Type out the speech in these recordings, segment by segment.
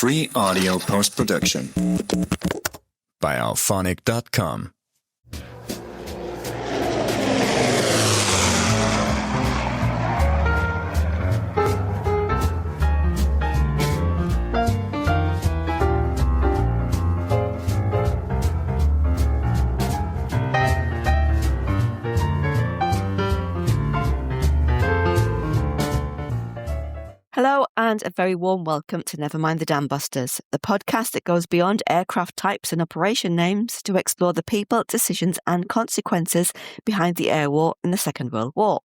Free audio post-production by alphonic.com. Hello and a very warm welcome to Never Mind the Dambusters, the podcast that goes beyond aircraft types and operation names to explore the people, decisions and consequences behind the air war in the Second World War.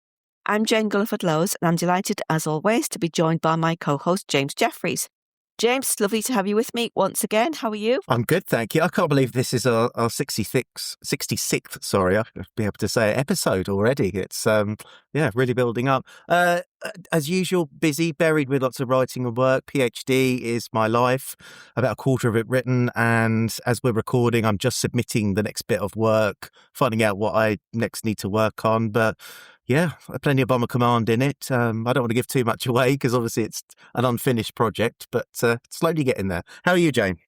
I'm Jane Gulliford-Lowes and I'm delighted as always to be joined by my co-host James Jefferies. James, it's lovely to have you with me once again. How are you? I'm good, thank you. I can't believe this is our 66th, sorry, I'll be able to say it, episode already. It's, really building up. As usual, busy, buried with lots of writing and work. PhD is my life, about a quarter of it written. And as we're recording, I'm just submitting the next bit of work, finding out what I next need to work on. But yeah, plenty of Bomber Command in it. I don't want to give too much away because obviously it's an unfinished project, but slowly getting there. How are you, Jane?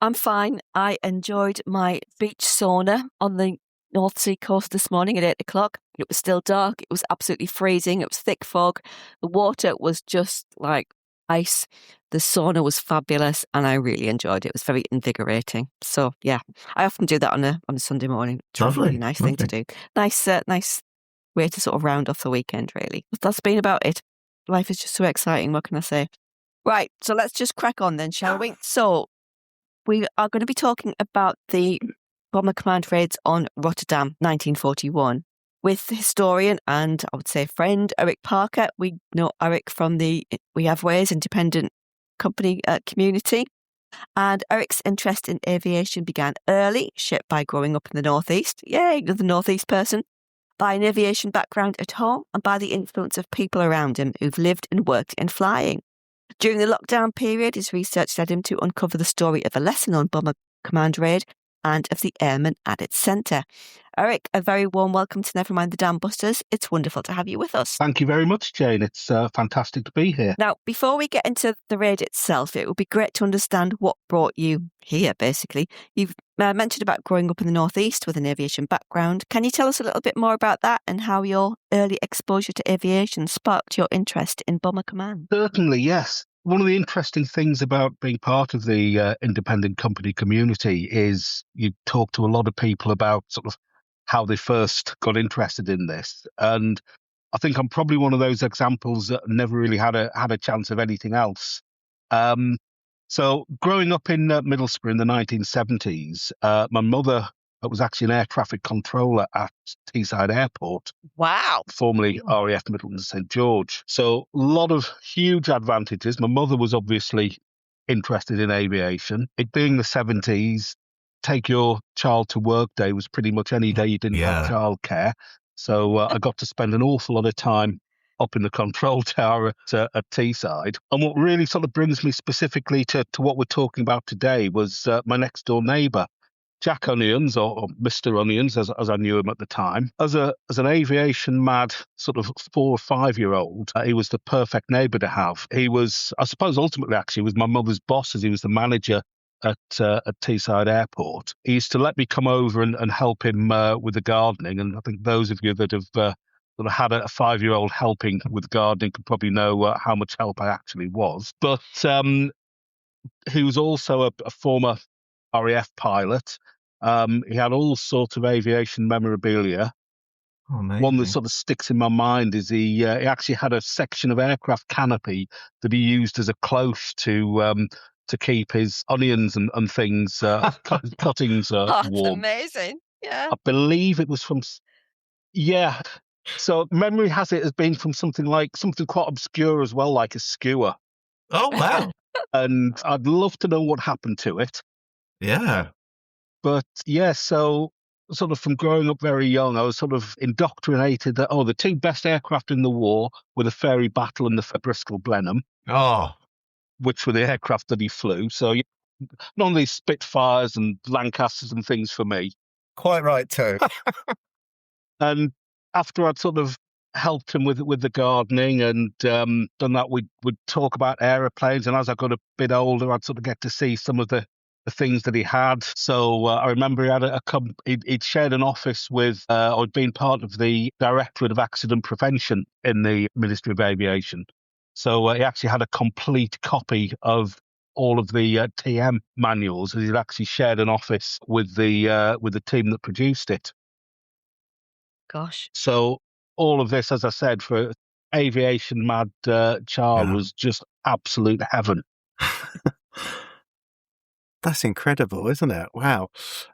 I'm fine. I enjoyed my beach sauna on the North Sea coast this morning at 8 o'clock. It was still dark. It was absolutely freezing. It was thick fog. The water was just like ice. The sauna was fabulous and I really enjoyed it. It was very invigorating. So yeah, I often do that on a Sunday morning. It's a really nice thing to do. Nice way to sort of round off the weekend, really. But that's been about it. Life is just so exciting. What can I say? Right. So let's just crack on then, shall we? So we are going to be talking about the Bomber Command raids on Rotterdam, 1941, with historian and I would say friend Erik Parker. We know Erik from the We Have Ways independent company community. And Erik's interest in aviation began early, shaped by growing up in the Northeast. Yay, another Northeast person. By an aviation background at home and by the influence of people around him who've lived and worked in flying. During the lockdown period, his research led him to uncover the story of a lesser-known Bomber Command raid and of the airman at its centre. Erik, a very warm welcome to Never Mind the Dambusters. It's wonderful to have you with us. Thank you very much, Jane. It's fantastic to be here. Now, before we get into the raid itself, it would be great to understand what brought you here, basically. You've mentioned about growing up in the Northeast with an aviation background. Can you tell us a little bit more about that and how your early exposure to aviation sparked your interest in Bomber Command? Certainly, yes. One of the interesting things about being part of the independent company community is you talk to a lot of people about sort of how they first got interested in this. And I think I'm probably one of those examples that never really had a chance of anything else. So growing up in Middlesbrough in the 1970s, my mother was actually an air traffic controller at Teesside Airport. Wow. Formerly RAF Midlands St George. So a lot of huge advantages. My mother was obviously interested in aviation. It being the 70s, take your child to work day was pretty much any day you didn't have childcare. So I got to spend an awful lot of time up in the control tower at Teesside. And what really sort of brings me specifically to what we're talking about today was my next door neighbour, Jack Onions, or Mr. Onions, as I knew him at the time. As an aviation mad sort of 4 or 5 year old, he was the perfect neighbour to have. He was, I suppose, ultimately actually was my mother's boss, as he was the manager at Teesside Airport. He used to let me come over and help him with the gardening. And I think those of you that have sort of had a 5 year old helping with gardening could probably know how much help I actually was. But he was also a former RAF pilot. He had all sorts of aviation memorabilia. Oh, one that sort of sticks in my mind is he actually had a section of aircraft canopy that he used as a cloche to keep his onions and things, cuttings That's warm. amazing. Yeah. I believe it was from, yeah. So memory has it as being from something quite obscure as well, like a skewer. Oh, wow. And I'd love to know what happened to it. Yeah. But yeah, so sort of from growing up very young, I was sort of indoctrinated that, the two best aircraft in the war were the Fairey Battle and the Bristol Blenheim. Oh. Which were the aircraft that he flew. So none of these Spitfires and Lancasters and things for me. Quite right, too. And after I'd sort of helped him with the gardening, and done that. We'd talk about aeroplanes, and as I got a bit older, I'd sort of get to see some of the things that he had. So I remember he had he'd shared an office with, or had been part of the Directorate of Accident Prevention in the Ministry of Aviation. So he actually had a complete copy of all of the TM manuals, and he'd actually shared an office with the team that produced it. Gosh. So all of this, as I said, for aviation mad child, was just absolute heaven. That's incredible, isn't it? Wow.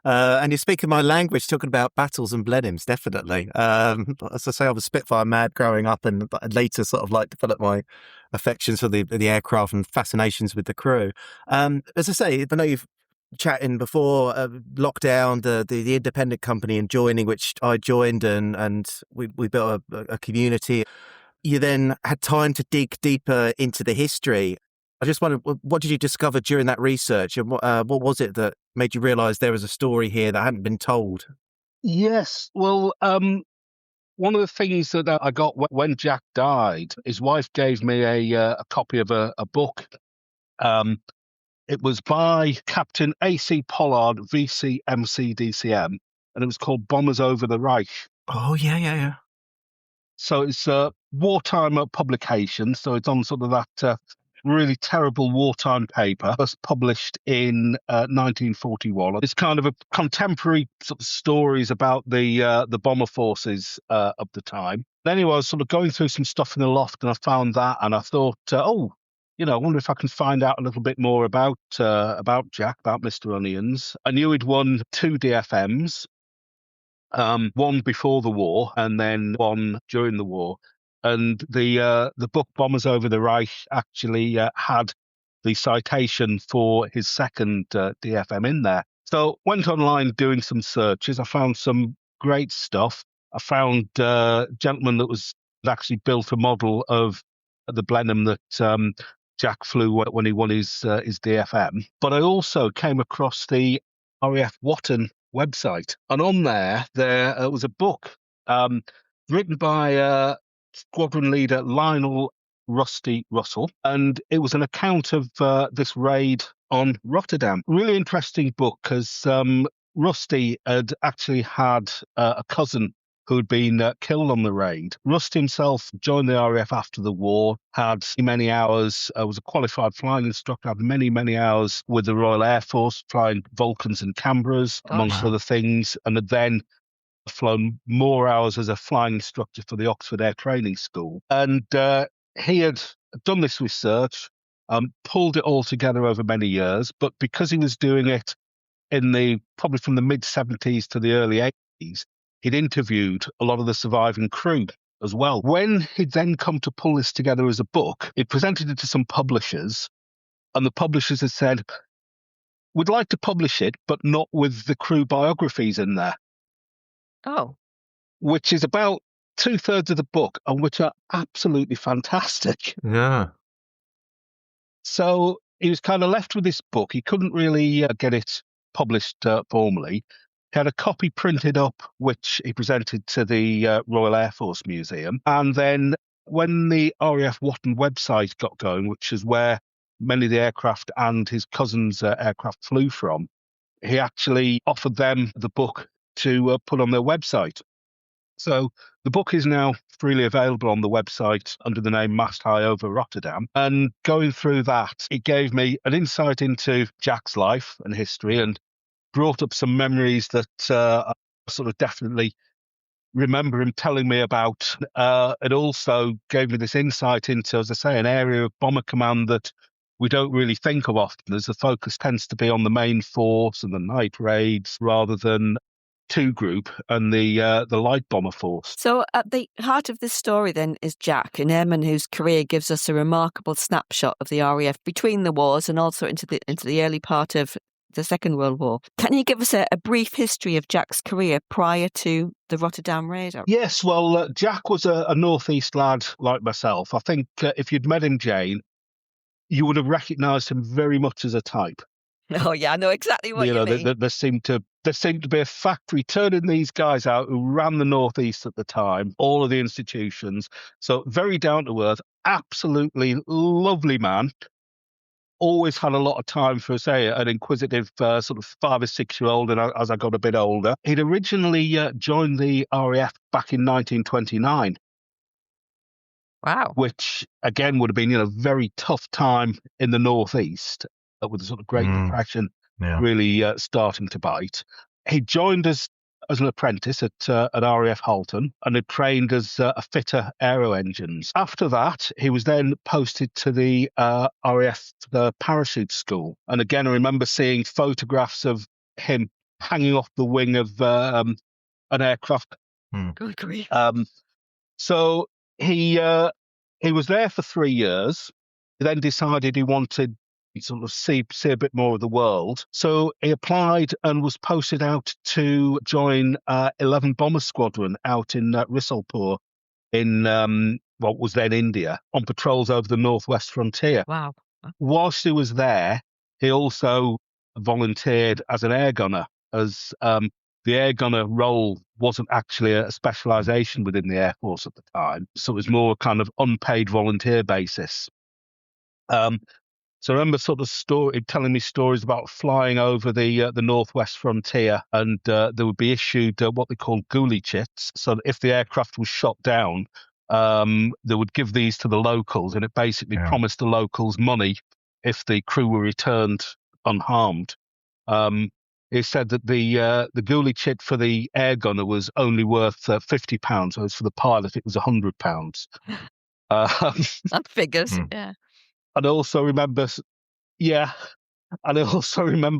And you're speaking my language, talking about battles and Blenheims, definitely. As I say, I was Spitfire mad growing up, and later sort of like developed my affections for the aircraft and fascinations with the crew. As I say, I know you've chatting before lockdown, the independent company and joining, which I joined, and we built a community. You then had time to dig deeper into the history. I just wondered, what did you discover during that research, and what was it that made you realise there was a story here that hadn't been told? Yes, well, one of the things that I got when Jack died, his wife gave me a copy of a book. It was by Captain A.C. Pollard, VC MCDCM, and it was called Bombers Over the Reich. Oh, yeah. So it's a wartime publication, so it's on sort of that really terrible wartime paper. It was published in 1941. It's kind of a contemporary sort of stories about the bomber forces of the time. Anyway, I was sort of going through some stuff in the loft, and I found that, and I thought, I wonder if I can find out a little bit more about Jack, about Mr. Onions. I knew he'd won 2 DFMs, one before the war and then one during the war. And the book Bombers Over the Reich actually had the citation for his second DFM in there. So went online doing some searches. I found some great stuff. I found a gentleman that actually built a model of the Blenheim that Jack flew when he won his DFM. But I also came across the RAF Watton website, and on there was a book written by squadron leader Lionel Rusty Russell, and it was an account of this raid on Rotterdam. Really interesting book, because Rusty had actually had a cousin who had been killed on the raid. Rusty himself joined the RAF after the war, had many hours, was a qualified flying instructor, had many hours with the Royal Air Force, flying Vulcans and Canberras, amongst other things, and had then flown more hours as a flying instructor for the Oxford Air Training School. And he had done this research, pulled it all together over many years, but because he was doing it probably from the mid-70s to the early 80s, he'd interviewed a lot of the surviving crew as well. When he'd then come to pull this together as a book, he presented it to some publishers, and the publishers had said, "We'd like to publish it, but not with the crew biographies in there." Oh. Which is about 2/3 of the book, and which are absolutely fantastic. Yeah. So he was kind of left with this book. He couldn't really get it published formally. He had a copy printed up, which he presented to the Royal Air Force Museum. And then when the RAF Watton website got going, which is where many of the aircraft and his cousin's aircraft flew from, he actually offered them the book to put on their website. So the book is now freely available on the website under the name Mast High Over Rotterdam. And going through that, it gave me an insight into Jack's life and history, and brought up some memories that I sort of definitely remember him telling me about. It also gave me this insight into, as I say, an area of bomber command that we don't really think of often, as the focus tends to be on the main force and the night raids rather than 2 Group and the light bomber force. So at the heart of this story then is Jack, an airman whose career gives us a remarkable snapshot of the RAF between the wars and also into the early part of the Second World War. Can you give us a brief history of Jack's career prior to the Rotterdam raid? Yes, well, Jack was a northeast lad like myself. I think if you'd met him, Jane, you would have recognised him very much as a type. Oh, yeah, I know exactly what you mean. There seemed to there seemed to be a factory turning these guys out who ran the Northeast at the time, all of the institutions. So very down to earth, absolutely lovely man. Always had a lot of time for, say, an inquisitive sort of 5 or 6 year old. And as I got a bit older, he'd originally joined the RAF back in 1929. Wow. Which again would have been, a very tough time in the Northeast with the sort of Great Depression really starting to bite. He joined us as an apprentice at RAF Halton and had trained as a fitter aero engines. After that, he was then posted to the RAF parachute school. And again, I remember seeing photographs of him hanging off the wing of an aircraft. Good grief. So he was there for 3 years. He then decided he wanted to sort of see a bit more of the world. So he applied and was posted out to join 11 Bomber Squadron out in Risalpur in what was then India, on patrols over the northwest frontier. Wow. Whilst he was there, he also volunteered as an air gunner, as the air gunner role wasn't actually a specialisation within the Air Force at the time. So it was more kind of unpaid volunteer basis. So I remember sort of telling me stories about flying over the northwest frontier, and there would be issued what they called ghoulie chits. So that if the aircraft was shot down, they would give these to the locals, and it basically promised the locals money if the crew were returned unharmed. It said that the ghoulie chit for the air gunner was only worth £50, whereas for the pilot it was £100. That figures, yeah. And I also remember,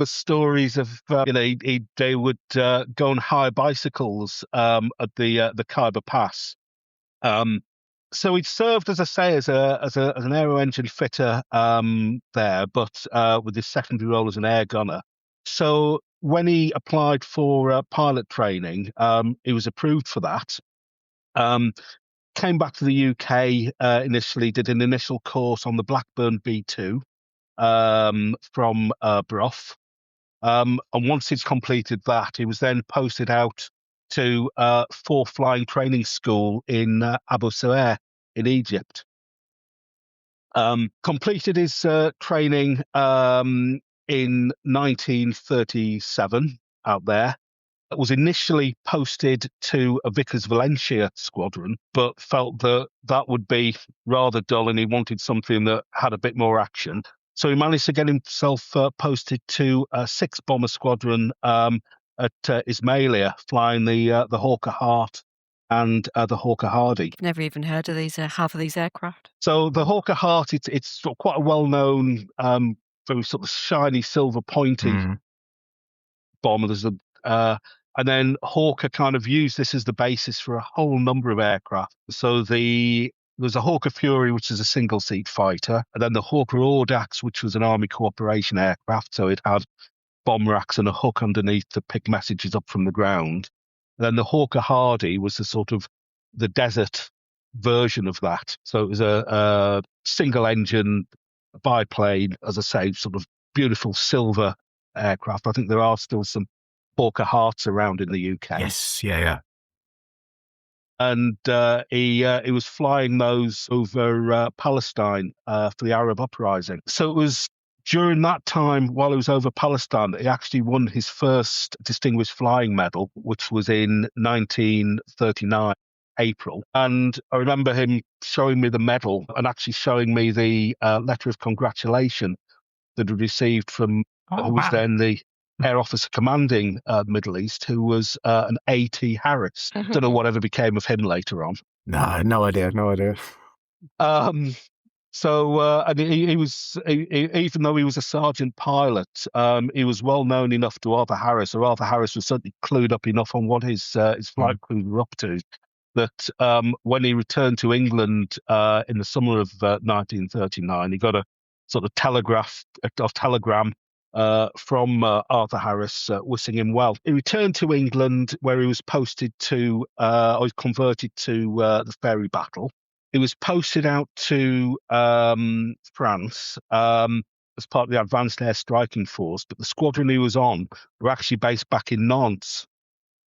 stories of they would go and hire bicycles at the Khyber Pass. So he'd served, as I say, as an aero engine fitter there, but with his secondary role as an air gunner. So when he applied for pilot training, he was approved for that. Came back to the UK initially, did an initial course on the Blackburn B2 from Brough. And once he'd completed that, he was then posted out to 4th Flying Training School in Abu Suair in Egypt. Completed his training in 1937 out there. Was initially posted to a Vickers Valencia squadron, but felt that would be rather dull and he wanted something that had a bit more action. So he managed to get himself posted to a 6 Bomber Squadron at Ismailia, flying the Hawker Hart and the Hawker Hardy. I've never even heard of these half of these aircraft. So the Hawker Hart, it's sort of quite a well-known, very sort of shiny silver pointy bomber. There's and then Hawker kind of used this as the basis for a whole number of aircraft. So there's a Hawker Fury, which is a single-seat fighter, and then the Hawker Audax, which was an Army Cooperation aircraft. So it had bomb racks and a hook underneath to pick messages up from the ground. And then the Hawker Hardy was the desert version of that. So it was a single-engine biplane, as I say, sort of beautiful silver aircraft. I think there are still some Hawker Harts around in the UK. Yes, yeah. And he was flying those over Palestine for the Arab uprising. So it was during that time, while he was over Palestine, that he actually won his first Distinguished Flying Medal, which was in 1939, April. And I remember him showing me the medal and actually showing me the letter of congratulation that he received from who was then the Air Officer Commanding Middle East, who was an A.T. Harris. Don't know whatever became of him later on. No idea. So, and he was, even though he was a sergeant pilot, he was well known enough to Arthur Harris, or Arthur Harris was certainly clued up enough on what his flight crew were up to, that when he returned to England in the summer of 1939, he got a sort of telegram from Arthur Harris wishing him well. He returned to England, where he was posted to, or was converted to the Ferry Battle. He was posted out to France, as part of the Advanced Air Striking Force, but the squadron he was on were actually based back in Nantes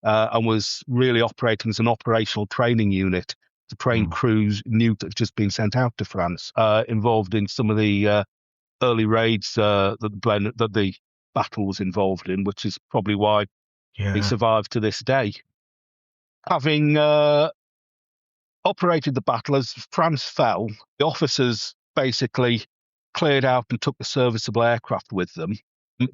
and was really operating as an operational training unit to train crews new that had just been sent out to France, involved in some of the early raids that the battle was involved in, which is probably why he survived to this day. Having operated the battle, as France fell, the officers basically cleared out and took the serviceable aircraft with them.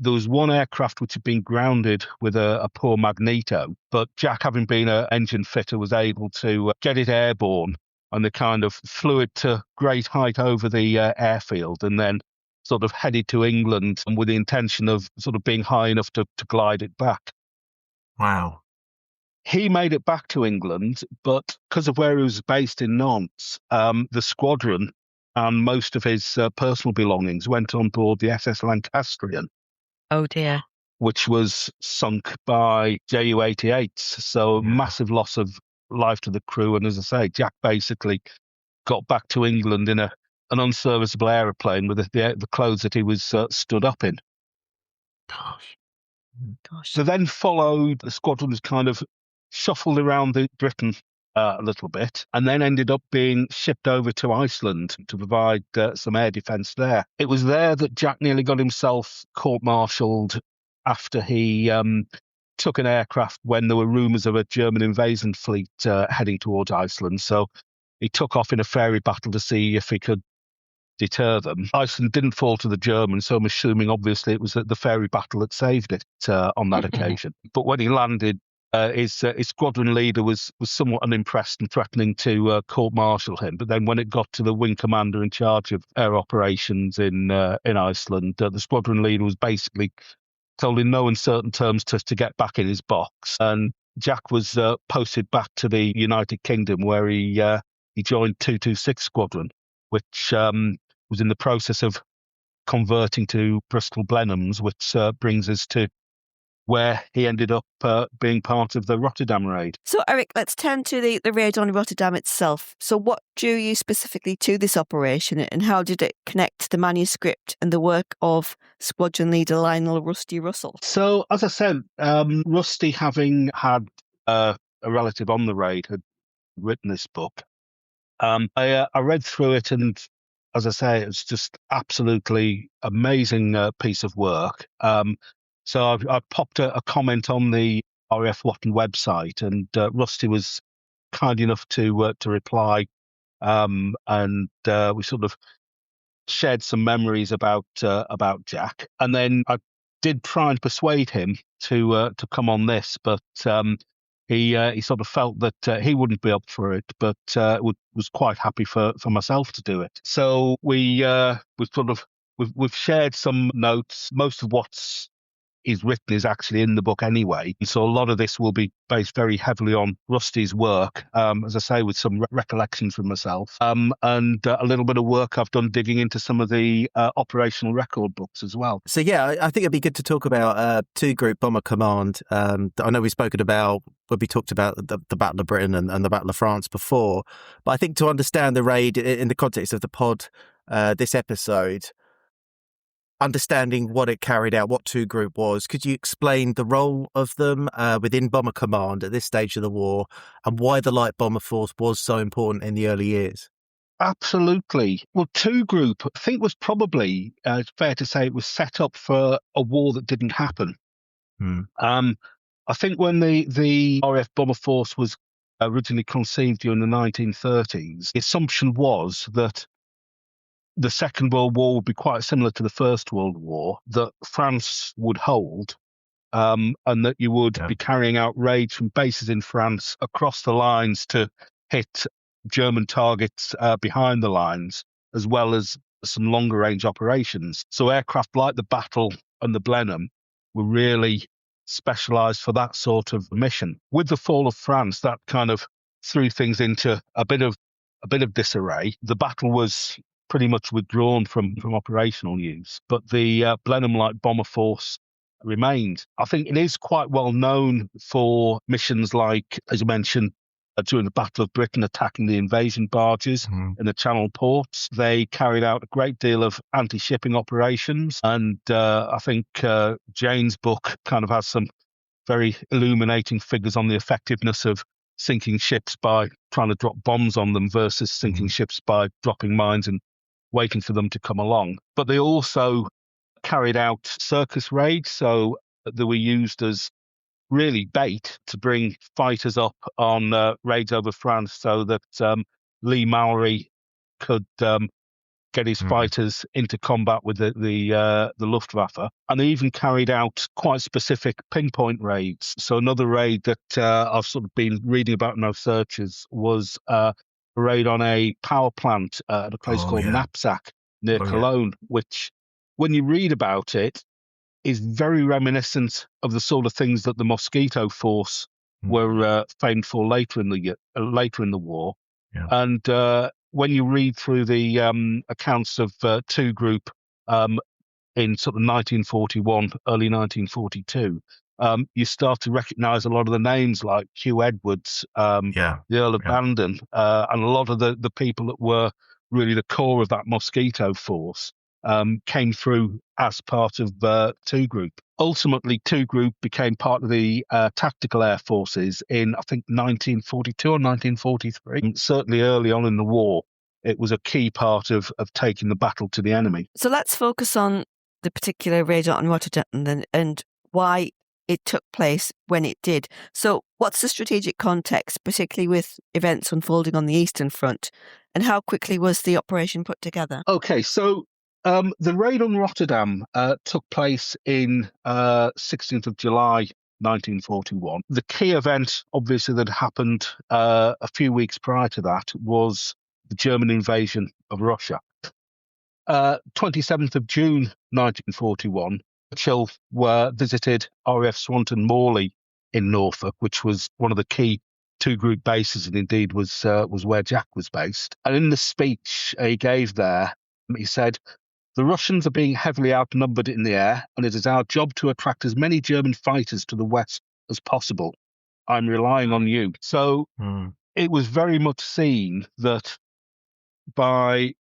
There was one aircraft which had been grounded with a poor magneto, but Jack, having been an engine fitter, was able to get it airborne, and they kind of flew it to great height over the airfield and then sort of headed to England with the intention of sort of being high enough to glide it back. Wow. He made it back to England, but because of where he was based in Nantes, the squadron and most of his personal belongings went on board the SS Lancastrian. Oh dear. Which was sunk by Ju-88s. So massive loss of life to the crew. And as I say, Jack basically got back to England in an unserviceable aeroplane with the clothes that he was stood up in. Gosh. So then followed, the squadron was kind of shuffled around Britain a little bit, and then ended up being shipped over to Iceland to provide some air defence there. It was there that Jack nearly got himself court-martialed after he took an aircraft when there were rumours of a German invasion fleet heading towards Iceland. So he took off in a ferry battle to see if he could deter them. Iceland didn't fall to the Germans, so I'm assuming obviously it was the ferry battle that saved it on that occasion. But when he landed, his squadron leader was somewhat unimpressed and threatening to court-martial him. But then when it got to the wing commander in charge of air operations in Iceland, the squadron leader was basically told in no uncertain terms to get back in his box. And Jack was posted back to the United Kingdom, where he joined 226 Squadron, which was in the process of converting to Bristol Blenheims, which brings us to where he ended up being part of the Rotterdam raid. So, Erik, let's turn to the raid on Rotterdam itself. So what drew you specifically to this operation, and how did it connect to the manuscript and the work of squadron leader Lionel Rusty Russell? So, as I said, Rusty, having had a relative on the raid, had written this book. I read through it, and as I say, it's just absolutely amazing piece of work. So I popped a comment on the RAF Watton website, and Rusty was kind enough to reply, and we sort of shared some memories about Jack. And then I did try and persuade him to come on this, but he sort of felt that he wouldn't be up for it, but was quite happy for myself to do it. So we've shared some notes. Most of what's is written is actually in the book anyway. So a lot of this will be based very heavily on Rusty's work, as I say, with some recollections from myself, and a little bit of work I've done digging into some of the operational record books as well. So yeah, I think it'd be good to talk about 2 Group Bomber Command. I know we've spoken about, when we talked about the Battle of Britain and the Battle of France before, but I think to understand the raid in the context of the pod, this episode, understanding what it carried out, what 2 Group was, could you explain the role of them within Bomber Command at this stage of the war, and why the light bomber force was so important in the early years? Absolutely. Well, 2 Group, I think, was probably, it's fair to say, it was set up for a war that didn't happen. I think when the RAF Bomber Force was originally conceived during the 1930s, the assumption was that the Second World War would be quite similar to the First World War, that France would hold, and that you would be carrying out raids from bases in France across the lines to hit German targets behind the lines, as well as some longer range operations. So aircraft like the Battle and the Blenheim were really specialised for that sort of mission. With the fall of France, that kind of threw things into a bit of disarray. The Battle was pretty much withdrawn from operational use, but the Blenheim Light Bomber Force remained. I think it is quite well known for missions like, as you mentioned, during the Battle of Britain, attacking the invasion barges in the Channel ports. They carried out a great deal of anti-shipping operations, and I think Jane's book kind of has some very illuminating figures on the effectiveness of sinking ships by trying to drop bombs on them versus sinking ships by dropping mines and waiting for them to come along. But they also carried out circus raids, so they were used as really bait to bring fighters up on raids over France, so that Lee Mallory could get his fighters into combat with the Luftwaffe. And they even carried out quite specific pinpoint raids. So another raid that I've sort of been reading about in those searches was a raid on a power plant at a place called Knapsack near Cologne, which, when you read about it, is very reminiscent of the sort of things that the Mosquito Force were famed for later in the war. Yeah. And when you read through the accounts of 2 Group in sort of 1941, early 1942, you start to recognise a lot of the names like Hugh Edwards, the Earl of Bandon, and a lot of the people that were really the core of that Mosquito Force came through as part of 2 Group. Ultimately, 2 Group became part of the Tactical Air Forces in, I think, 1942 or 1943. Certainly early on in the war, it was a key part of taking the battle to the enemy. So let's focus on the particular raid on Rotterdam and why it took place when it did. So what's the strategic context, particularly with events unfolding on the Eastern Front, and how quickly was the operation put together? Okay, so the raid on Rotterdam took place in 16th of July 1941. The key event, obviously, that happened a few weeks prior to that was the German invasion of Russia. 27th of June 1941, Churchill visited RAF Swanton Morley in Norfolk, which was one of the key 2 Group bases, and indeed was where Jack was based. And in the speech he gave there, he said, "The Russians are being heavily outnumbered in the air, and it is our job to attract as many German fighters to the west as possible. I'm relying on you." So it was very much seen that by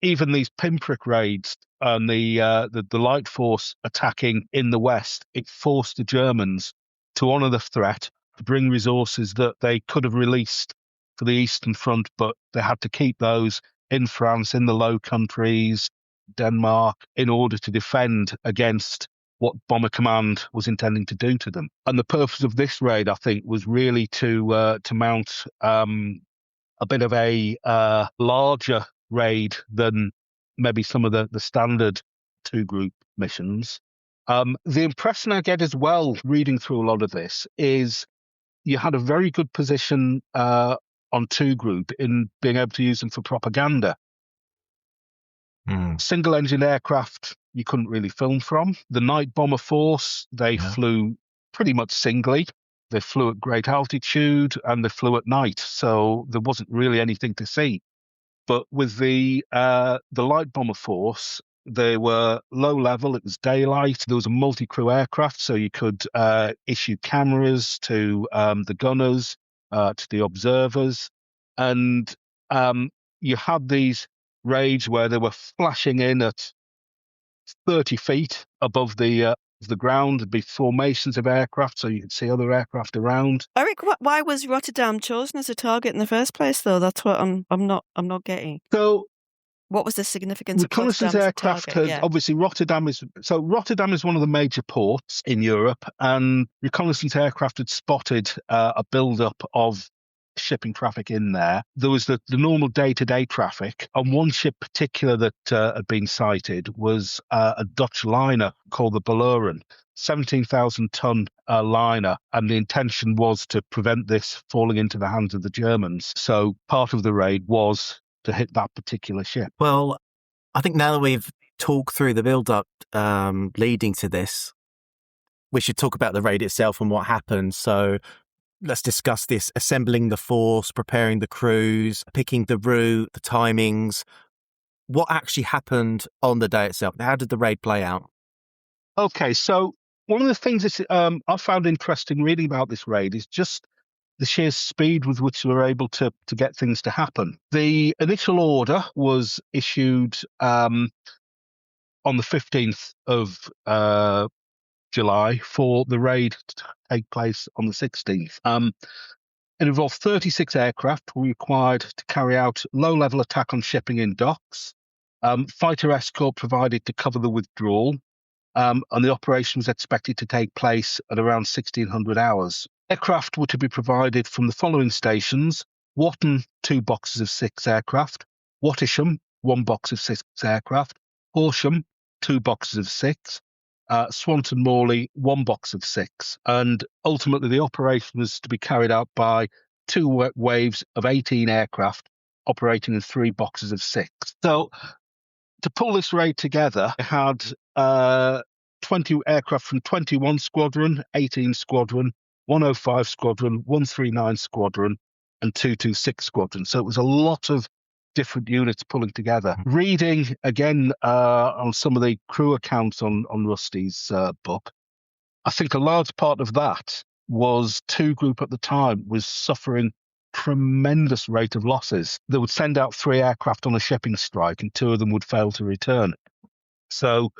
even these pinprick raids and the light force attacking in the west, it forced the Germans to honour the threat, to bring resources that they could have released for the Eastern Front, but they had to keep those in France, in the Low Countries, Denmark, in order to defend against what Bomber Command was intending to do to them. And the purpose of this raid, I think, was really to mount a bit of a larger raid than maybe some of the standard 2 Group missions. The impression I get as well, reading through a lot of this, is you had a very good position on 2 Group in being able to use them for propaganda. Single-engine aircraft you couldn't really film from. The night bomber force, they flew pretty much singly. They flew at great altitude and they flew at night, so there wasn't really anything to see. But with the light bomber force, they were low level. It was daylight. There was a multi-crew aircraft, so you could issue cameras to the gunners, to the observers, and you had these raids where they were flashing in at 30 feet above the ground. There'd be formations of aircraft, so you could see other aircraft around. Eric, why was Rotterdam chosen as a target in the first place, though? That's what I'm not getting. So, what was the significance reconnaissance of aircraft had, obviously Rotterdam is one of the major ports in Europe, and reconnaissance aircraft had spotted a build-up of shipping traffic in there. There was the normal day-to-day traffic, and one ship particular that had been sighted was a Dutch liner called the Balearen, 17,000-ton liner, and the intention was to prevent this falling into the hands of the Germans. So part of the raid was to hit that particular ship. Well, I think now that we've talked through the build-up leading to this, we should talk about the raid itself and what happened. So let's discuss this: assembling the force, preparing the crews, picking the route, the timings. What actually happened on the day itself? How did the raid play out? Okay, so one of the things that I found interesting reading about this raid is just the sheer speed with which they were able to get things to happen. The initial order was issued on the 15th of July for the raid to take place on the 16th. It involved 36 aircraft were required to carry out low-level attack on shipping in docks, fighter escort provided to cover the withdrawal, and the operation was expected to take place at around 1600 hours. Aircraft were to be provided from the following stations: Wotton, 2 boxes of 6 aircraft; Wattisham, 1 box of 6 aircraft; Horsham, 2 boxes of 6; Swanton Morley, 1 box of 6. And ultimately, the operation was to be carried out by 2 waves of 18 aircraft operating in 3 boxes of 6. So, to pull this raid together, it had 20 aircraft from 21 Squadron, 18 Squadron, 105 Squadron, 139 Squadron, and 226 Squadron. So it was a lot of different units pulling together. Reading, again, on some of the crew accounts on Rusty's book, I think a large part of that was 2 Group at the time was suffering tremendous rate of losses. They would send out 3 aircraft on a shipping strike and 2 of them would fail to return. So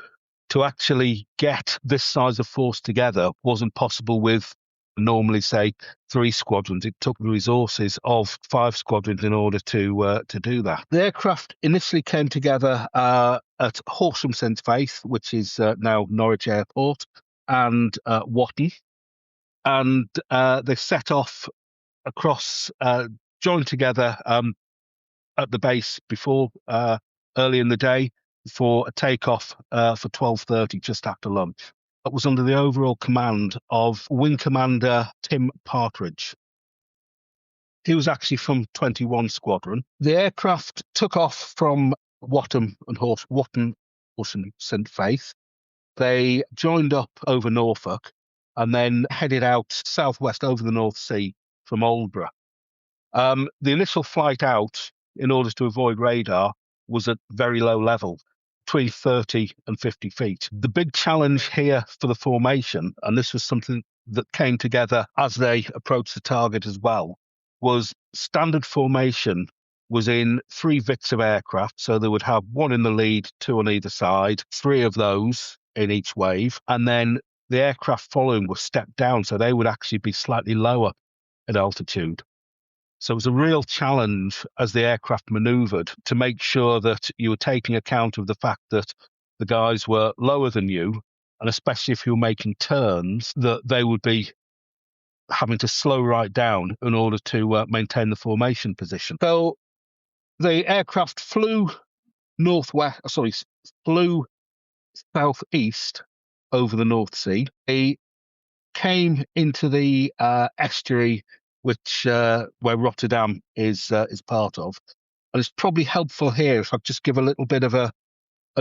to actually get this size of force together wasn't possible with normally, say, 3 squadrons. It took the resources of 5 squadrons in order to do that. The aircraft initially came together at Horsham St Faith, which is now Norwich Airport, and Wotton, and they set off across, joined together at the base before early in the day for a takeoff for 12:30, just after lunch. That was under the overall command of Wing Commander Tim Partridge. He was actually from 21 Squadron. The aircraft took off from Wotton St Faith. They joined up over Norfolk and then headed out southwest over the North Sea from Aldborough. The initial flight out, in order to avoid radar, was at very low level, between 30 and 50 feet. The big challenge here for the formation, and this was something that came together as they approached the target as well, was standard formation was in 3 VICs of aircraft. So they would have 1 in the lead, 2 on either side, 3 of those in each wave. And then the aircraft following were stepped down, so they would actually be slightly lower at altitude. So it was a real challenge as the aircraft manoeuvred to make sure that you were taking account of the fact that the guys were lower than you, and especially if you were making turns, that they would be having to slow right down in order to maintain the formation position. So the aircraft flew southeast over the North Sea. They came into the estuary, which where Rotterdam is part of, and it's probably helpful here if I just give a little bit of a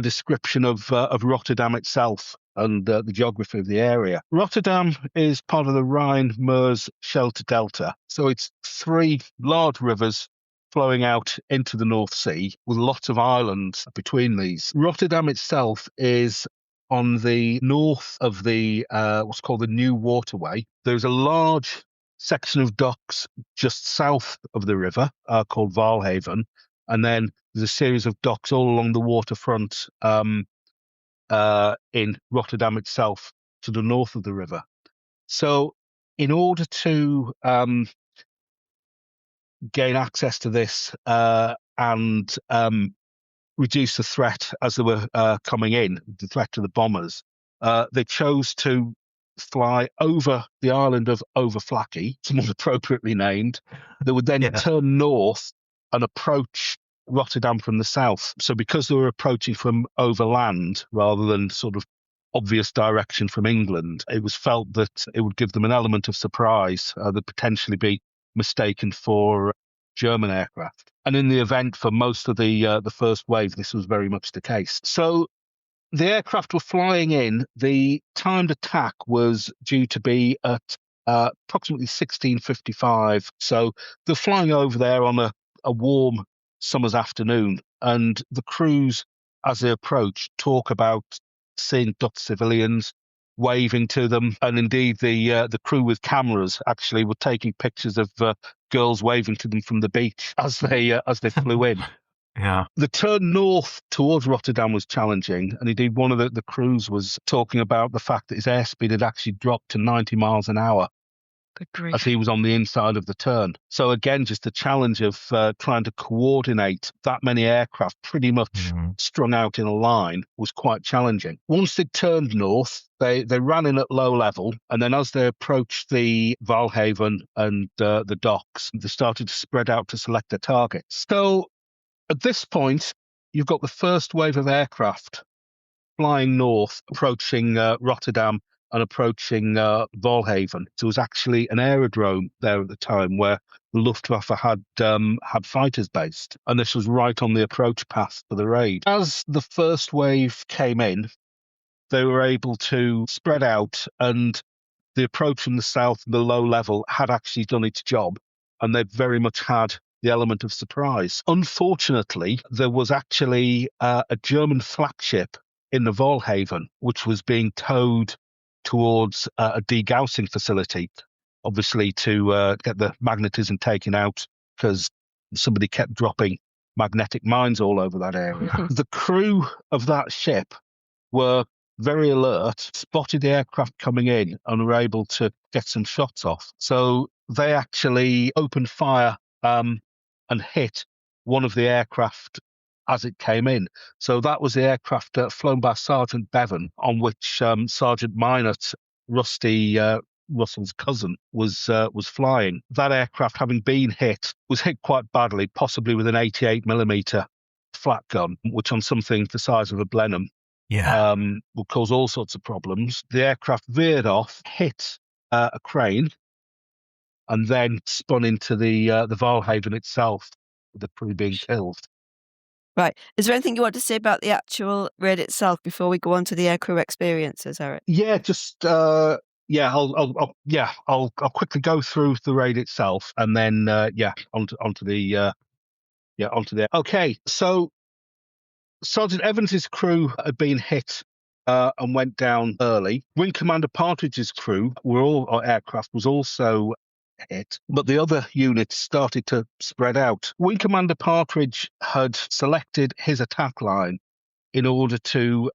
description of Rotterdam itself and the geography of the area. Rotterdam is part of the Rhine-Meuse-Scheldt Delta, so it's 3 large rivers flowing out into the North Sea with lots of islands between these. Rotterdam itself is on the north of the what's called the New Waterway. There's a large section of docks just south of the river called Waalhaven, and then there's a series of docks all along the waterfront in Rotterdam itself to the north of the river. So in order to gain access to this and reduce the threat as they were coming in, the threat to the bombers, they chose to fly over the island of Overflakkee, somewhat appropriately named. They would then turn north and approach Rotterdam from the south. So because they were approaching from overland rather than sort of obvious direction from England, it was felt that it would give them an element of surprise that potentially be mistaken for German aircraft. And in the event, for most of the first wave, this was very much the case. So the aircraft were flying in. The timed attack was due to be at approximately 16:55. So they're flying over there on a warm summer's afternoon, and the crews, as they approach, talk about seeing Dutch civilians, waving to them, and indeed the crew with cameras actually were taking pictures of girls waving to them from the beach as they flew in. Yeah. The turn north towards Rotterdam was challenging, and indeed one of the crews was talking about the fact that his airspeed had actually dropped to 90 miles an hour Good grief. as he was on the inside of the turn. So again, just the challenge of trying to coordinate that many aircraft pretty much strung out in a line was quite challenging. Once they turned north, they ran in at low level, and then as they approached the Valhaven and the docks, they started to spread out to select their targets. So at this point, you've got the first wave of aircraft flying north, approaching Rotterdam and approaching Valhaven. So it was actually an aerodrome there at the time where the Luftwaffe had fighters based, and this was right on the approach path for the raid. As the first wave came in, they were able to spread out, and the approach from the south, the low level, had actually done its job, and they very much had the element of surprise. Unfortunately, there was actually a German flagship in the Valhaven, which was being towed towards a degaussing facility, obviously to get the magnetism taken out, because somebody kept dropping magnetic mines all over that area. The crew of that ship were very alert, spotted the aircraft coming in, and were able to get some shots off. So they actually opened fire and hit one of the aircraft as it came in. So that was the aircraft flown by Sergeant Bevan, on which Sergeant Minot, Rusty Russell's cousin, was flying. That aircraft, having been hit, was hit quite badly, possibly with an 88mm flat gun, which on something the size of a Blenheim will cause all sorts of problems. The aircraft veered off, hit a crane, and then spun into the Valhaven itself, with the crew being killed. Right. Is there anything you want to say about the actual raid itself before we go on to the aircrew experiences, Eric? Yeah, just I'll quickly go through the raid itself, and then onto the. Okay, so Sergeant Evans's crew had been hit and went down early. Wing Commander Partridge's crew aircraft was also hit, but the other units started to spread out. Wing Commander Partridge had selected his attack line in order to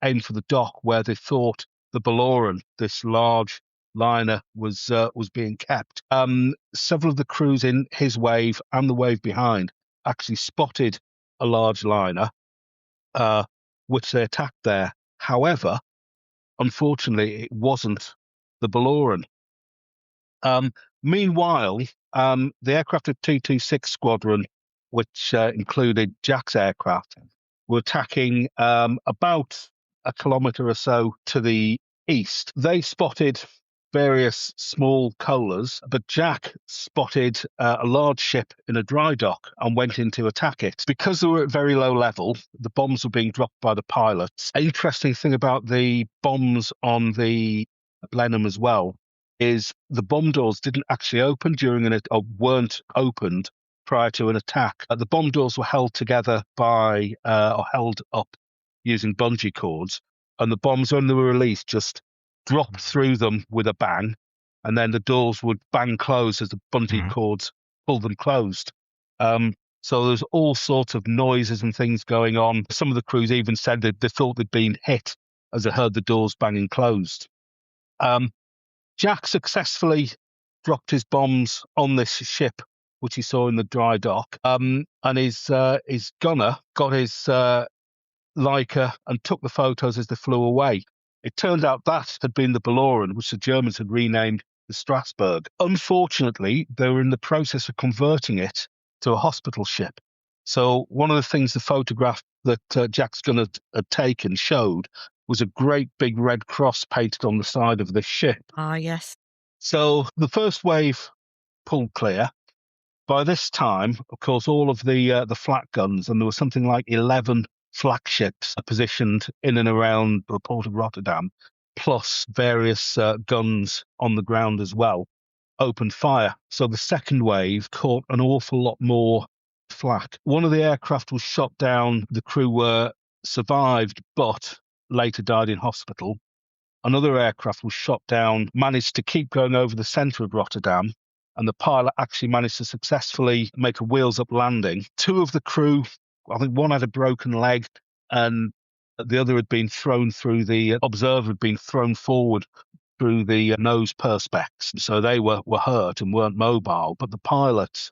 aim for the dock where they thought the Baloran, this large liner, was being kept. Several of the crews in his wave and the wave behind actually spotted a large liner, which they attacked there. However, unfortunately, it wasn't the Baloran. Meanwhile, the aircraft of 226 Squadron, which included Jack's aircraft, were attacking about a kilometre or so to the east. They spotted various small coalers, but Jack spotted a large ship in a dry dock and went in to attack it. Because they were at very low level, the bombs were being dropped by the pilots. An interesting thing about the bombs on the Blenheim as well is the bomb doors didn't actually open or weren't opened prior to an attack. The bomb doors were held together or held up using bungee cords, and the bombs, when they were released, just dropped through them with a bang, and then the doors would bang close as the bungee cords pulled them closed. So there's all sorts of noises and things going on. Some of the crews even said that they thought they'd been hit as they heard the doors banging closed. Jack successfully dropped his bombs on this ship, which he saw in the dry dock, and his gunner got his Leica and took the photos as they flew away. It turned out that had been the Baloran, which the Germans had renamed the Strasbourg. Unfortunately, they were in the process of converting it to a hospital ship. So one of the things the photograph that Jack's gunner had taken showed was a great big red cross painted on the side of this ship. Ah, yes. So the first wave pulled clear. By this time, of course, all of the flat guns, and there was something like 11 flagships positioned in and around the port of Rotterdam, plus various guns on the ground as well, opened fire. So the second wave caught an awful lot more flak. One of the aircraft was shot down. The crew were survived, but later died in hospital. Another aircraft was shot down, managed to keep going over the centre of Rotterdam, and the pilot actually managed to successfully make a wheels-up landing. Two of the crew, I think one had a broken leg, and the other had been thrown through the observer had been thrown forward through the nose perspex. So they were hurt and weren't mobile. But the pilot,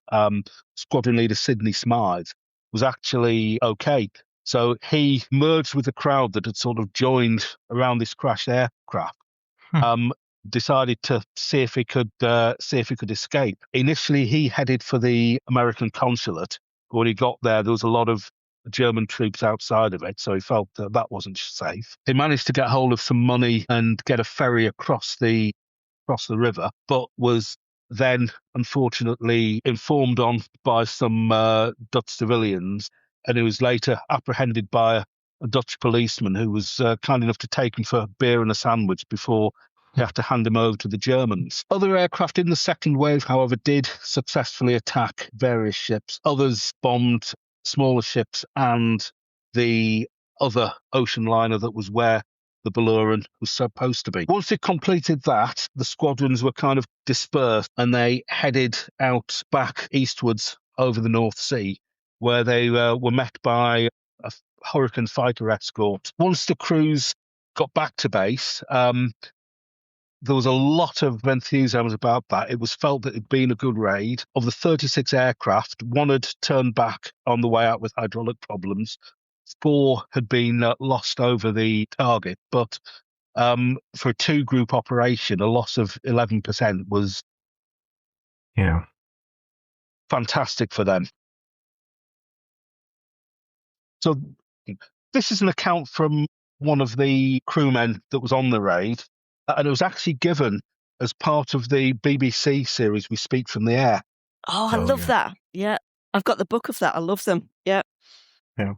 squadron leader Sidney Smythe, was actually okay. So he merged with the crowd that had sort of joined around this crashed aircraft. Decided to see if he could escape. Initially, he headed for the American consulate. When he got there was a lot of German troops outside of it, so he felt that wasn't safe. He managed to get hold of some money and get a ferry across the river, but was then unfortunately informed on by some Dutch civilians, and he was later apprehended by a Dutch policeman who was kind enough to take him for beer and a sandwich before he had to hand him over to the Germans. Other aircraft in the second wave, however, did successfully attack various ships. Others bombed smaller ships and the other ocean liner that was where the Balearen was supposed to be. Once it completed that, the squadrons were kind of dispersed and they headed out back eastwards over the North Sea, where they were met by a Hurricane fighter escort. Once the crews got back to base, there was a lot of enthusiasm about that. It was felt that it had been a good raid. Of the 36 aircraft, one had turned back on the way out with hydraulic problems. 4 had been lost over the target. But for a 2-group operation, a loss of 11% was fantastic for them. So this is an account from one of the crewmen that was on the raid. And it was actually given as part of the BBC series We Speak from the Air. Oh, I love that. Yeah. I've got the book of that. I love them. Yeah. Yeah.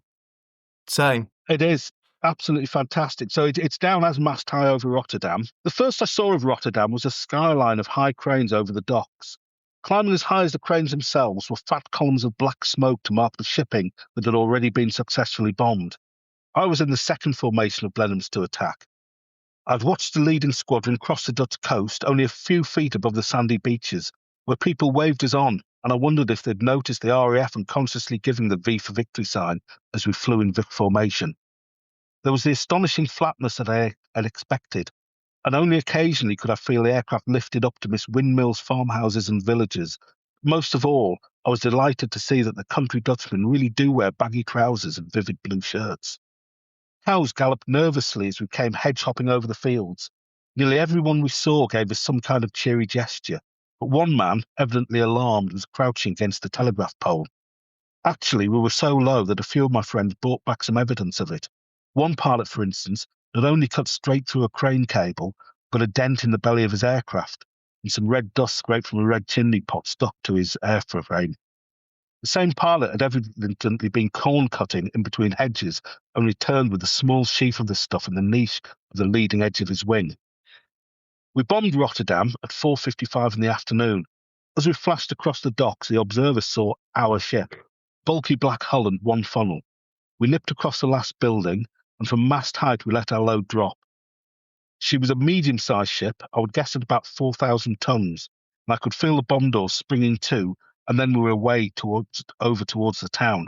Same. It is absolutely fantastic. So it's down as mast high over Rotterdam. The first I saw of Rotterdam was a skyline of high cranes over the docks. Climbing as high as the cranes themselves were fat columns of black smoke to mark the shipping that had already been successfully bombed. I was in the second formation of Blenheims to attack. I'd watched the leading squadron cross the Dutch coast only a few feet above the sandy beaches, where people waved us on, and I wondered if they'd noticed the RAF unconsciously giving the V for victory sign as we flew in formation. There was the astonishing flatness that I had expected, and only occasionally could I feel the aircraft lifted up to miss windmills, farmhouses and villages. Most of all, I was delighted to see that the country Dutchmen really do wear baggy trousers and vivid blue shirts. Cows galloped nervously as we came hedge-hopping over the fields. Nearly everyone we saw gave us some kind of cheery gesture, but one man, evidently alarmed, was crouching against the telegraph pole. Actually, we were so low that a few of my friends brought back some evidence of it. One pilot, for instance, not only cut straight through a crane cable, but a dent in the belly of his aircraft, and some red dust scraped from a red chimney pot stuck to his airframe. The same pilot had evidently been corn cutting in between hedges and returned with a small sheaf of the stuff in the niche of the leading edge of his wing. We bombed Rotterdam at 4:55 in the afternoon. As we flashed across the docks, the observer saw our ship, bulky black hull and one funnel. We nipped across the last building, and from mast height we let our load drop. She was a medium-sized ship, I would guess at about 4,000 tons, and I could feel the bomb doors springing to, and then we were away over towards the town.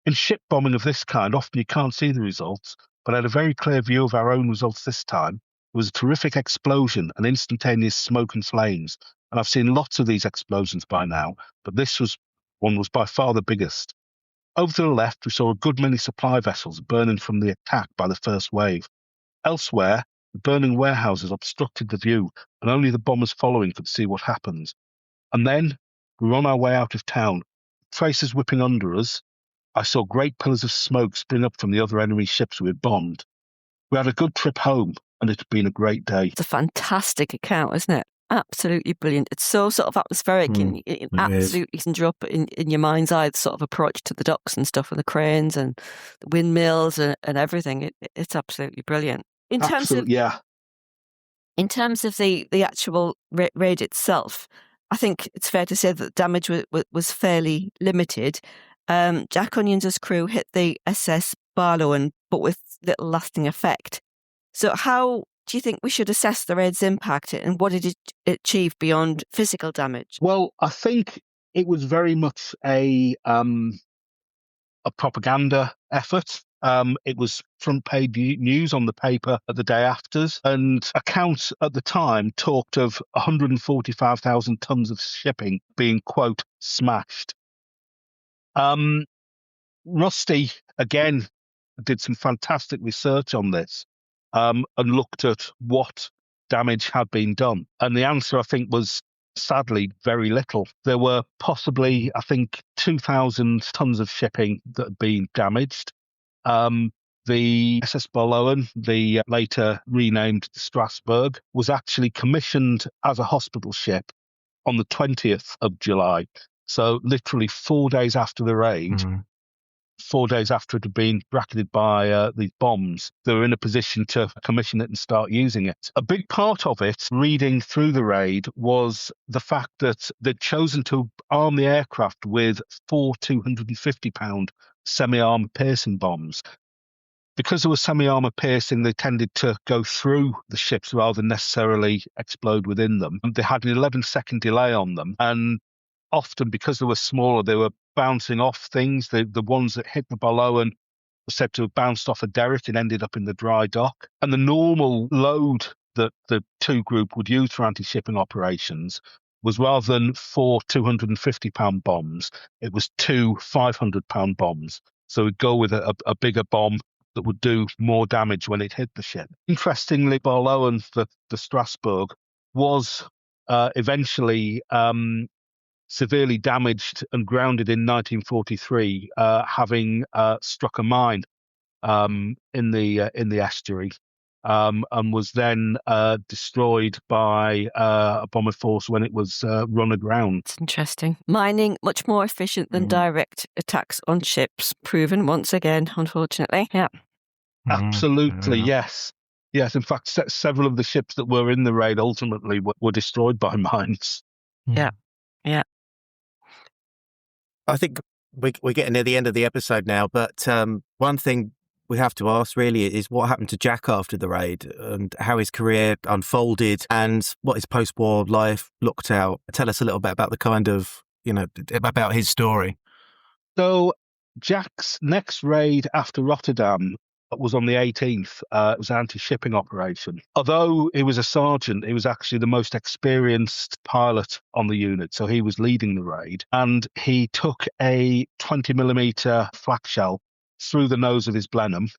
In ship bombing of this kind, often you can't see the results, but I had a very clear view of our own results this time. There was a terrific explosion and instantaneous smoke and flames, and I've seen lots of these explosions by now, but this one was by far the biggest. Over to the left, we saw a good many supply vessels burning from the attack by the first wave. Elsewhere, the burning warehouses obstructed the view, and only the bombers following could see what happened. And then we were on our way out of town, tracers whipping under us. I saw great pillars of smoke spring up from the other enemy ships we had bombed. We had a good trip home, and it had been a great day. It's a fantastic account, isn't it? Absolutely brilliant. It's so sort of atmospheric, and it absolutely can drop in your mind's eye the sort of approach to the docks and stuff, and the cranes and the windmills and everything. It's absolutely brilliant. In terms of the actual raid itself, I think it's fair to say that the damage was fairly limited. Jack Onions' crew hit the SS Barlowen, but with little lasting effect. So how do you think we should assess the raid's impact and what did it achieve beyond physical damage? Well, I think it was very much a propaganda effort. It was front page news on the paper at the day afters, and accounts at the time talked of 145,000 tons of shipping being, quote, smashed. Rusty, again, did some fantastic research on this and looked at what damage had been done. And the answer, I think, was sadly very little. There were possibly, I think, 2,000 tons of shipping that had been damaged. The SS Barlowen, the later renamed Strasbourg, was actually commissioned as a hospital ship on the 20th of July. So literally 4 days after the raid, 4 days after it had been bracketed by these bombs, they were in a position to commission it and start using it. A big part of it, reading through the raid, was the fact that they'd chosen to arm the aircraft with 4 250-pound semi-armor piercing bombs. Because they were semi-armor piercing, they tended to go through the ships rather than necessarily explode within them. They had an 11-second delay on them, and often, because they were smaller, they were bouncing off things. The ones that hit the Barlowen were said to have bounced off a derrick and ended up in the dry dock. And the normal load that the two group would use for anti-shipping operations was, rather than 4 250-pound bombs, it was 2 500-pound bombs. So we'd go with a bigger bomb that would do more damage when it hit the ship. Interestingly, Barlowen, the Strasbourg, was eventually severely damaged and grounded in 1943, having struck a mine in the estuary, and was then destroyed by a bomber force when it was run aground. It's interesting. Mining, much more efficient than direct attacks on ships, proven once again, unfortunately. Yeah. Absolutely, yes. Yes, in fact, several of the ships that were in the raid ultimately were destroyed by mines. Yeah. I think we're getting near the end of the episode now, but one thing we have to ask really is what happened to Jack after the raid and how his career unfolded and what his post-war life looked out. Tell us a little bit about the kind of, about his story. So Jack's next raid after Rotterdam was on the 18th. It was an anti-shipping operation. Although he was a sergeant, he was actually the most experienced pilot on the unit, so he was leading the raid. And he took a 20mm flak shell through the nose of his Blenheim.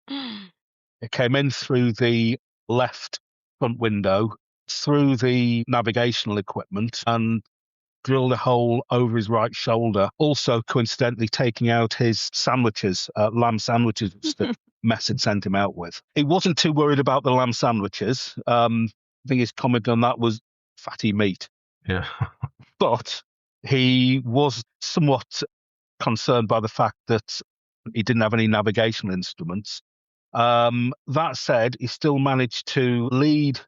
It came in through the left front window, through the navigational equipment, and drilled a hole over his right shoulder, also coincidentally taking out his sandwiches, lamb sandwiches that Mess had sent him out with. He wasn't too worried about the lamb sandwiches. I think his comment on that was fatty meat. Yeah. But he was somewhat concerned by the fact that he didn't have any navigational instruments. That said, he still managed to lead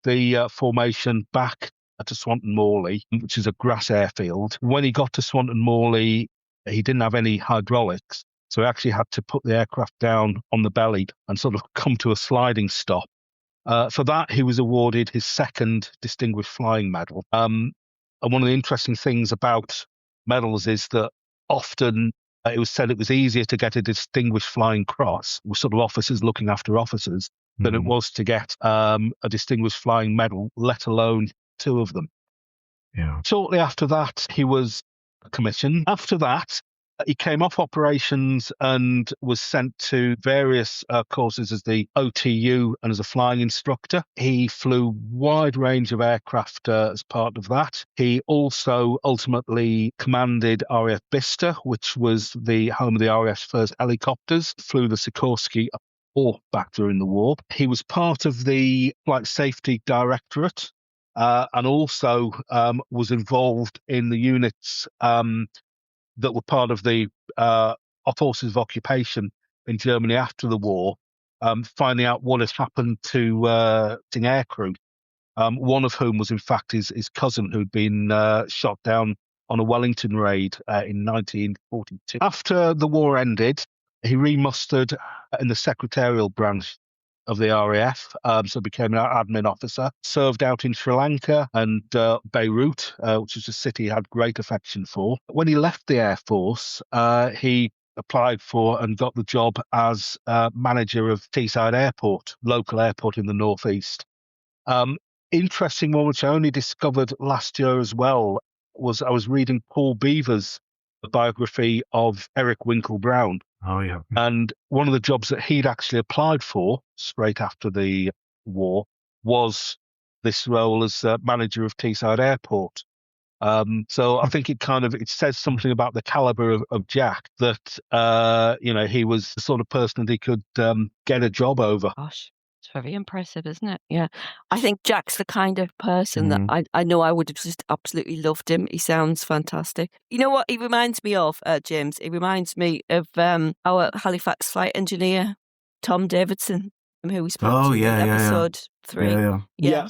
the formation back to Swanton Morley, which is a grass airfield. When he got to Swanton Morley, he didn't have any hydraulics, so he actually had to put the aircraft down on the belly and sort of come to a sliding stop. For that, he was awarded his second Distinguished Flying Medal. And one of the interesting things about medals is that often it was said it was easier to get a Distinguished Flying Cross, with sort of officers looking after officers, than it was to get a Distinguished Flying Medal, let alone 2 of them. Yeah. Shortly after that, he was commissioned. After that, he came off operations and was sent to various courses as the OTU and as a flying instructor. He flew a wide range of aircraft as part of that. He also ultimately commanded RAF Bicester, which was the home of the RAF's first helicopters, flew the Sikorsky back during the war. He was part of the Flight Safety Directorate, and also was involved in the units that were part of the forces of occupation in Germany after the war, finding out what has happened to aircrew, one of whom was in fact his cousin, who'd been shot down on a Wellington raid in 1942. After the war ended, he remustered in the secretarial branch of the RAF, so became an admin officer, served out in Sri Lanka and Beirut, which is a city he had great affection for. When he left the Air Force, he applied for and got the job as manager of Teesside Airport, local airport in the northeast. Interesting one, which I only discovered last year as well, was I was reading Paul Beaver's biography of Eric Winkle-Brown. Oh, yeah. And one of the jobs that he'd actually applied for straight after the war was this role as manager of Teesside Airport. So I think it says something about the caliber of Jack that, he was the sort of person that he could get a job over. Gosh, it's very impressive, isn't it? Yeah. I think Jack's the kind of person that I know I would have just absolutely loved him. He sounds fantastic. You know what he reminds me of, James? He reminds me of our Halifax flight engineer, Tom Davidson, who we spoke to in episode 3. Yeah.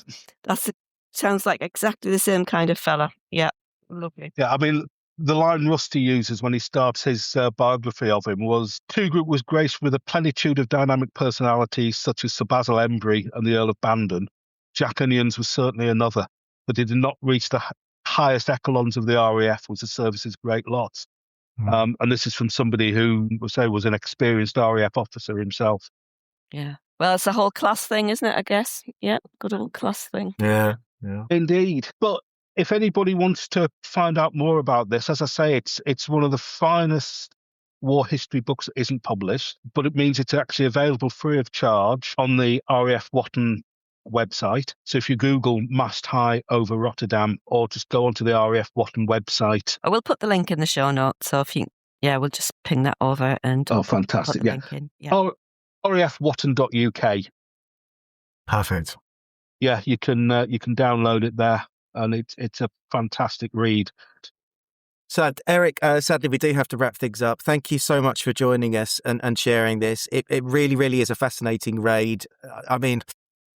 Sounds like exactly the same kind of fella. Yeah, lovely. Yeah, I mean, the line Rusty uses when he starts his biography of him was, "Two Group was graced with a plenitude of dynamic personalities such as Sir Basil Embry and the Earl of Bandon. Jack Onions was certainly another, but he did not reach the highest echelons of the RAF, was the service's great loss." And this is from somebody who was an experienced RAF officer himself. Yeah. Well, it's a whole class thing, isn't it, I guess? Yeah, good old class thing. Yeah. Indeed. But if anybody wants to find out more about this, as I say, it's one of the finest war history books that isn't published, but it means it's actually available free of charge on the RAF Watton website. So if you Google Mast High over Rotterdam, or just go onto the RAF Watton website. I will put the link in the show notes, so we'll just ping that over and fantastic. Put the link in. Yeah. RAFWatton.uk. Perfect. Yeah, you can download it there, and it's a fantastic read. So, Eric, sadly, we do have to wrap things up. Thank you so much for joining us and sharing this. It really, really is a fascinating raid. I mean,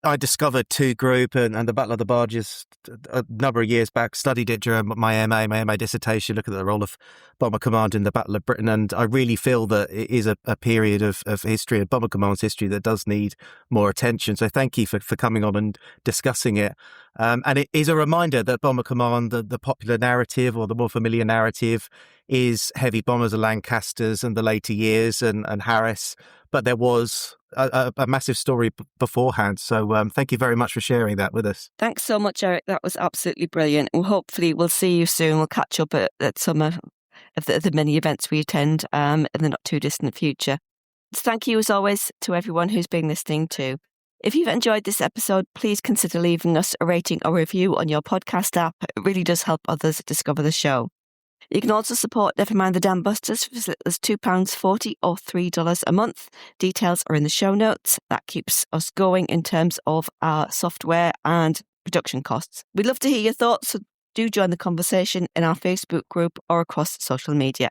I discovered Two Group and the Battle of the Barges a number of years back, studied it during my MA dissertation, looking at the role of Bomber Command in the Battle of Britain. And I really feel that it is a period of history, of Bomber Command's history, that does need more attention. So thank you for coming on and discussing it. And it is a reminder that Bomber Command, the popular narrative or the more familiar narrative, is heavy bombers, the Lancasters and the later years and Harris. But there was a massive story beforehand. So thank you very much for sharing that with us. Thanks so much, Eric. That was absolutely brilliant. And hopefully we'll see you soon. We'll catch up at some of the many events we attend in the not too distant future. Thank you, as always, to everyone who's been listening too. If you've enjoyed this episode, please consider leaving us a rating or review on your podcast app. It really does help others discover the show. You can also support Nevermind the Dambusters for as little as £2.40 or $3 a month. Details are in the show notes. That keeps us going in terms of our software and production costs. We'd love to hear your thoughts, so do join the conversation in our Facebook group or across social media.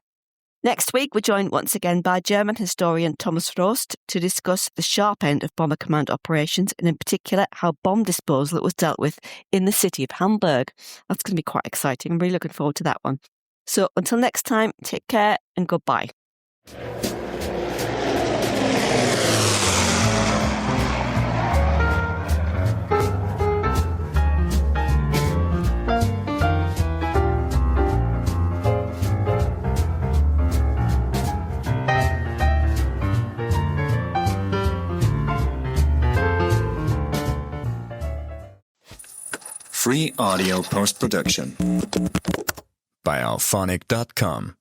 Next week, we're joined once again by German historian Thomas Frost to discuss the sharp end of Bomber Command operations, and in particular how bomb disposal was dealt with in the city of Hamburg. That's going to be quite exciting. I'm really looking forward to that one. So until next time, take care and goodbye. Free audio post-production by alphonic.com.